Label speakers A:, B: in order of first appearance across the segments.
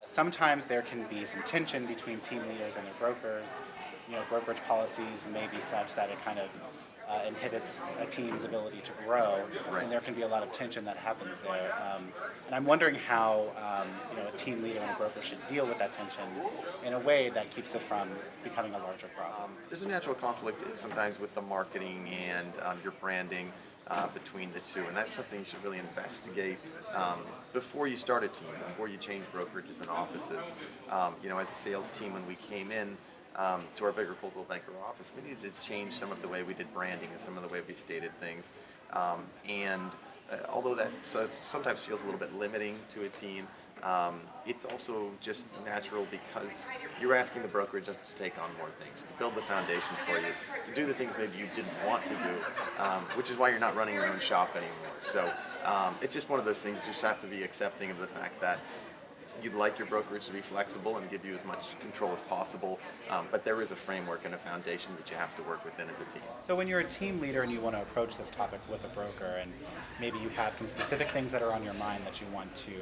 A: Sometimes there can be some tension between team leaders and their brokers. Brokerage policies may be such that it kind of inhibits a team's ability to grow,
B: Right.
A: and there can be a lot of tension that happens there. And I'm wondering how a team leader and a broker should deal with that tension in a way that keeps it from becoming a larger problem.
B: There's a natural conflict sometimes with the marketing and your branding between the two, and that's something you should really investigate before you start a team, before you change brokerages and offices. As a sales team, when we came in to our bigger Coldwell Banker office, we needed to change some of the way we did branding and some of the way we stated things. Although that sometimes feels a little bit limiting to a team, it's also just natural because you're asking the brokerage to take on more things, to build the foundation for you, to do the things maybe you didn't want to do, which is why you're not running your own shop anymore. So it's just one of those things. You just have to be accepting of the fact that you'd like your brokerage to be flexible and give you as much control as possible, but there is a framework and a foundation that you have to work within as a team.
A: So when you're a team leader and you want to approach this topic with a broker, and maybe you have some specific things that are on your mind that you want to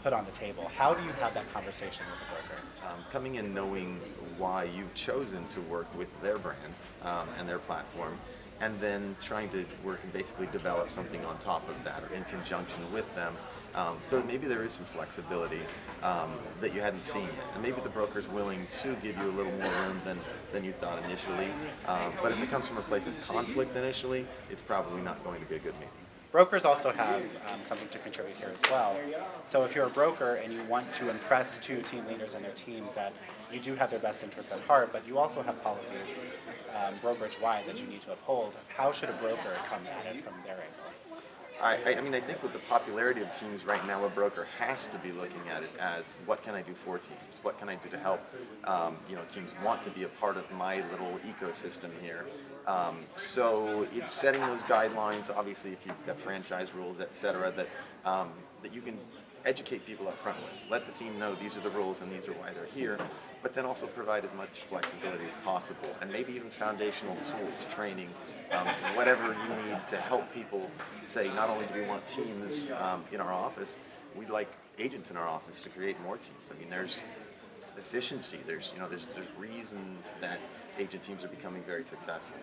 A: put on the table, how do you have that conversation with the broker?
B: Coming in knowing why you've chosen to work with their brand and their platform, and then trying to work and basically develop something on top of that or in conjunction with them, so that maybe there is some flexibility that you hadn't seen yet. And maybe the broker's willing to give you a little more room than you thought initially, but if it comes from a place of conflict initially, it's probably not going to be a good meeting.
A: Brokers also have something to contribute here as well. So if you're a broker and you want to impress two team leaders and their teams that you do have their best interests at heart, but you also have policies brokerage-wide that you need to uphold, how should a broker come at it from their angle?
B: I think with the popularity of teams right now, a broker has to be looking at it as, what can I do for teams? What can I do to help teams want to be a part of my little ecosystem here? So it's setting those guidelines. Obviously, if you've got franchise rules, et cetera, that you can educate people up front with. Let the team know these are the rules and these are why they're here, but then also provide as much flexibility as possible, and maybe even foundational tools, training, whatever you need to help people say, not only do we want teams in our office, we'd like agents in our office to create more teams. I mean, there's efficiency, there's reasons that agent teams are becoming very successful.